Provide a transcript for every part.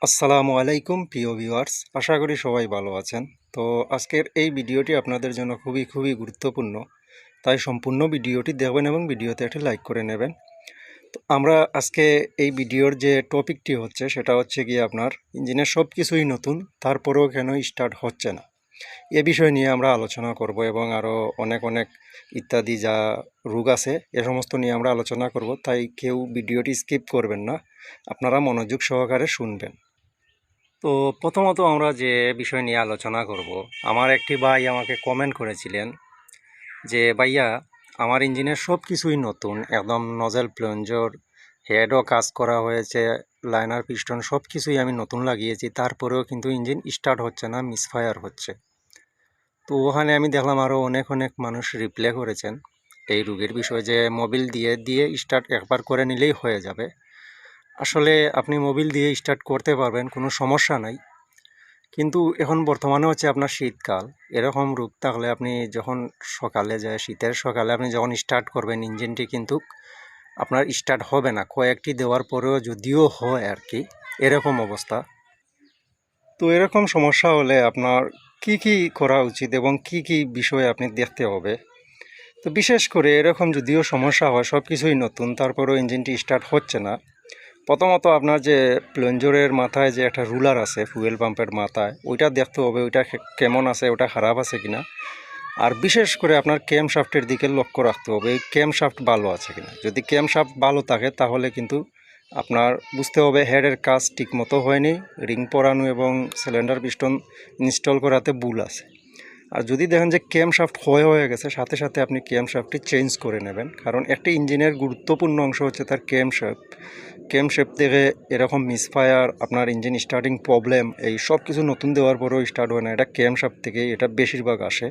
আসসালামু আলাইকুম প্রিয় ভিউয়ার্স, আশা করি সবাই ভালো আছেন। তো আজকের এই ভিডিওটি আপনাদের জন্য খুবই গুরুত্বপূর্ণ, তাই সম্পূর্ণ ভিডিওটি দেখবেন এবং ভিডিওতে একটি লাইক করে নেবেন। তো আমরা আজকে এই ভিডিওর যে টপিকটি হচ্ছে সেটা হচ্ছে গিয়ে আপনার ইঞ্জিনের সব কিছুই নতুন, তারপরেও কেন স্টার্ট হচ্ছে না, এ বিষয় নিয়ে আমরা আলোচনা করব এবং আরও অনেক ইত্যাদি যা রোগ আছে এ সমস্ত নিয়ে আমরা আলোচনা করব। তাই কেউ ভিডিওটি স্কিপ করবেন না, আপনারা মনোযোগ সহকারে শুনবেন। তো প্রথমত আমরা যে বিষয় নিয়ে আলোচনা করব, আমার একটি ভাই আমাকে কমেন্ট করেছিলেন যে ভাইয়া, আমার ইঞ্জিনের সব কিছুই নতুন, একদম নজেল প্লঞ্জর হেডও কাজ করা হয়েছে, লাইনার পিস্টন সব কিছুই আমি নতুন লাগিয়েছি, তারপরেও কিন্তু ইঞ্জিন স্টার্ট হচ্ছে না, মিসফায়ার হচ্ছে। তো ওখানে আমি দেখলাম আরও অনেক মানুষ রিপ্লাই করেছেন এই রোগের বিষয়ে, যে মোবিল দিয়ে দিয়ে স্টার্ট একবার করে নিলেই হয়ে যাবে। আসলে আপনি মোবিল দিয়ে স্টার্ট করতে পারবেন, কোনো সমস্যা নাই, কিন্তু এখন বর্তমানে হচ্ছে আপনার শীতকাল, এরকম রোগ থাকলে আপনি যখন সকালে যায়, শীতের সকালে আপনি যখন স্টার্ট করবেন ইঞ্জিনটি কিন্তু আপনার স্টার্ট হবে না, কয়েকটি দেওয়ার পরেও যদিও হয় আর কি, এরকম অবস্থা। তো এরকম সমস্যা হলে আপনার কি করা উচিত এবং কি বিষয়ে আপনি দেখতে হবে। তো বিশেষ করে এরকম যদিও সমস্যা হয়, সব কিছুই নতুন, তারপরেও ইঞ্জিনটি স্টার্ট হচ্ছে না, প্রথমত আপনার যে প্লঞ্জরের মাথায় যে একটা রুলার আছে ফুয়েল পাম্পের মাথায়, ওইটা দেখতে হবে ওইটা কেমন আছে, ওটা খারাপ আছে কিনা। আর বিশেষ করে আপনার ক্যাম শাফটের দিকে লক্ষ্য রাখতে হবে, এই ক্যাম শাফট ভালো আছে কিনা। যদি ক্যাম শাফট ভালো থাকে তাহলে কিন্তু আপনার বুঝতে হবে হেডের কাজ ঠিকমতো হয়নি, রিং পরানো এবং সিলিন্ডার পিস্টন ইনস্টল করাতে ভুল আছে। আর যদি দেখেন যে ক্যাম শাফট হয়ে গেছে, সাথে সাথে আপনি ক্যাম শাফটটি চেঞ্জ করে নেবেন, কারণ একটি ইঞ্জিনের গুরুত্বপূর্ণ অংশ হচ্ছে তার ক্যাম শাফট। ক্যাম শাফট থেকে এরকম মিসফায়ার, আপনার ইঞ্জিন স্টার্টিং প্রবলেম, এই সব কিছু নতুন দেওয়ার পরেও স্টার্ট হয় না, এটা ক্যাম শাফট থেকে এটা বেশিরভাগ আসে।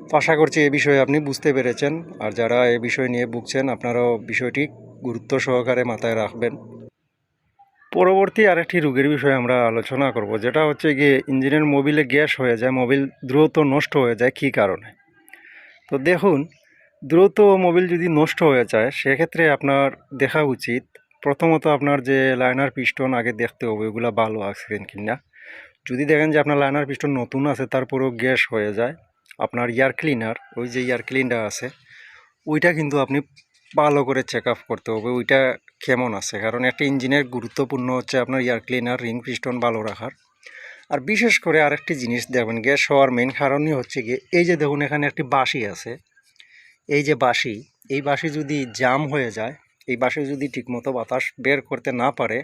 তো আশা করছি এ বিষয়ে আপনি বুঝতে পেরেছেন, আর যারা এ বিষয় নিয়ে ভুগছেন আপনারাও বিষয়টি গুরুত্ব সহকারে মাথায় রাখবেন। পরবর্তী আরেকটি রোগের বিষয়ে আমরা আলোচনা করব, যেটা হচ্ছে গিয়ে ইঞ্জিনের মোবিলে গ্যাস হয়ে যায়, মোবিল দ্রুত নষ্ট হয়ে যায়, কী কারণে। তো দেখুন, দ্রুত মোবিল যদি নষ্ট হয়ে যায় সেক্ষেত্রে আপনার দেখা উচিত, প্রথমত আপনার যে লাইনার পিস্টন আগে দেখতে হবে ওগুলো ভালো আছে কিনা। যদি দেখেন যে আপনার লাইনার পিস্টন নতুন আছে তারপরেও গ্যাস হয়ে যায়, আপনার এয়ার ক্লিনার, ওই যে এয়ার ক্লিনার আছে ওইটা কিন্তু আপনি ভালো করে চেক আপ করতে হবে ওইটা কেমন আছে, কারণ একটা ইঞ্জিনের গুরুত্বপূর্ণ হচ্ছে আপনার এয়ার ক্লিনার, রিং পিস্টন ভালো রাখার। আর বিশেষ করে আরেকটি জিনিস দেখবেন, গ্যাস হওয়ার মেন কারণই হচ্ছে গিয়ে এই যে দেখুন এখানে একটি বাঁশি আছে, এই যে বাঁশি, এই বাঁশি যদি জাম হয়ে যায়, এই বাঁশি যদি ঠিকমতো বাতাস বের করতে না পারে,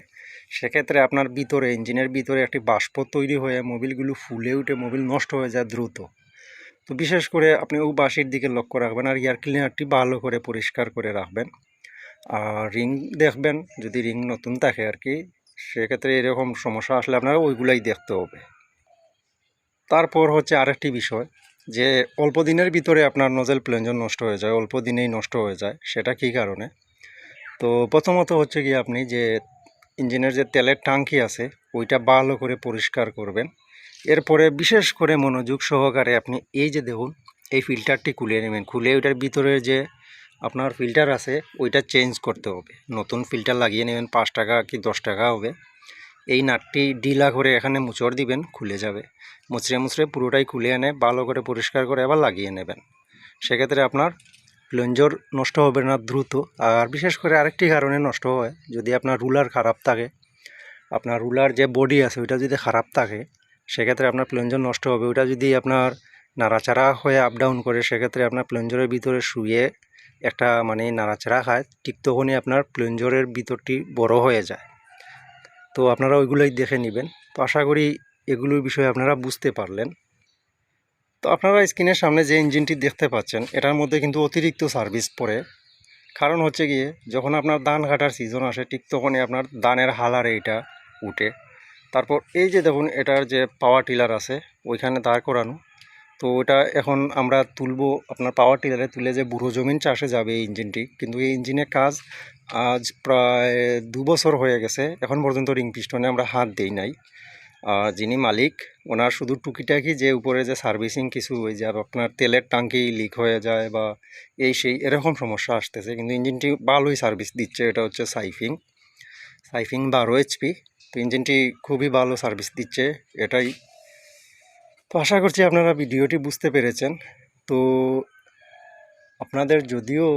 সেক্ষেত্রে আপনার ভিতরে ইঞ্জিনের ভিতরে একটি বাষ্প তৈরি হয়ে মোবিলগুলো ফুলে উঠে মোবিল নষ্ট হয়ে যায় দ্রুত। তো বিশেষ করে আপনি ওই বাঁশির দিকে লক্ষ্য রাখবেন, আর এয়ার ক্লিনারটি ভালো করে পরিষ্কার করে রাখবেন। আর রিং দেখবেন, যদি রিং নতুন থাকে আর কি, সেক্ষেত্রে এরকম সমস্যা আসলে আপনারা ওইগুলাই দেখতে হবে। তারপর হচ্ছে আরেকটি বিষয়, যে অল্প দিনের ভিতরে আপনার নজেল প্লেঞ্জন নষ্ট হয়ে যায়, অল্প দিনেই নষ্ট হয়ে যায়, সেটা কী কারণে। তো প্রথমত হচ্ছে কি, আপনি যে ইঞ্জিনের যে তেলের ট্যাঙ্কি আছে ওইটা ভালো করে পরিষ্কার করবেন। এরপরে বিশেষ করে মনোযোগ সহকারে আপনি এই যে দেখুন এই ফিল্টারটি খুলে নেবেন, খুলে ওইটার ভিতরে যে আপনার ফিল্টার আছে ওইটা চেঞ্জ করতে হবে, নতুন ফিল্টার লাগিয়ে নেবেন, 5 টাকা কি 10 টাকা হবে। এই নাটটি ঢিলা করে এখানে মুচড় দিবেন, খুলে যাবে, মুচড়ে পুরোটাই খুলে এনে ভালো করে পরিষ্কার করে আবার লাগিয়ে নেবেন। সেক্ষেত্রে আপনার প্লঞ্জর নষ্ট হবে না দ্রুত। আর বিশেষ করে আরেকটি কারণে নষ্ট হয়, যদি আপনার রুলার খারাপ থাকে, আপনার রুলার যে বডি আছে ওইটা যদি খারাপ থাকে সেক্ষেত্রে আপনার প্লঞ্জর নষ্ট হবে। ওইটা যদি আপনার নাড়াচাড়া হয়ে আপ ডাউন করে সেক্ষেত্রে আপনার প্লঞ্জরের ভিতরে শুয়ে একটা মানে নাড়াচাড়া খায়, ঠিক তখনই আপনার প্লঞ্জরের ভিতরটি বড় হয়ে যায়। তো আপনারা ওইগুলোই দেখে নেবেন। তো আশা করি এগুলোর বিষয়ে আপনারা বুঝতে পারলেন। তো আপনারা স্ক্রিনের সামনে যে ইঞ্জিনটি দেখতে পাচ্ছেন এটার মধ্যে কিন্তু অতিরিক্ত সার্ভিস পড়ে, কারণ হচ্ছে গিয়ে যখন আপনার ধান কাটার সিজন আসে ঠিক তখনই আপনার ধানের হালারে এটা উঠে। তারপর এই যে দেখুন এটার যে পাওয়ার টিলার আছে ওইখানে দাঁড় করানো, তো ওটা এখন আমরা তুলবো, আপনার পাওয়ার টিলারে তুলে যে বুড়ো জমিন চাষে যাবে এই ইঞ্জিনটি, কিন্তু এই ইঞ্জিনের কাজ আজ প্রায় 2 বছর হয়ে গেছে, এখন পর্যন্ত রিং পিস্টনে আমরা হাত দিই নাই। যিনি মালিক ওনার শুধু টুকিটাকি যে উপরে যে সার্ভিসিং কিছু ওই যে আপনার তেলের ট্যাঙ্কি লিক হয়ে যায় বা এই সেই এরকম সমস্যা আসতেছে, কিন্তু ইঞ্জিনটি ভালোই সার্ভিস দিচ্ছে। এটা হচ্ছে সাইফিং 12 HP। তো ইঞ্জিনটি খুবই ভালো সার্ভিস দিচ্ছে এটাই। তো আশা করছি আপনারা ভিডিওটি বুঝতে পেরেছেন। তো আপনাদের যদিও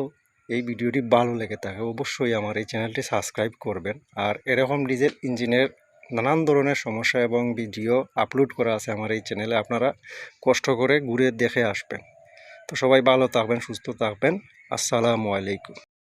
এই ভিডিওটি ভালো লেগে থাকে অবশ্যই আমার এই চ্যানেলটি সাবস্ক্রাইব করবেন। আর এরকম ডিজেল ইঞ্জিনের নানান ধরনের সমস্যা এবং ভিডিও আপলোড করা আছে আমার এই চ্যানেলে, আপনারা কষ্ট করে ঘুরে দেখে আসবেন। তো সবাই ভালো থাকবেন, সুস্থ থাকবেন। আসসালামু আলাইকুম।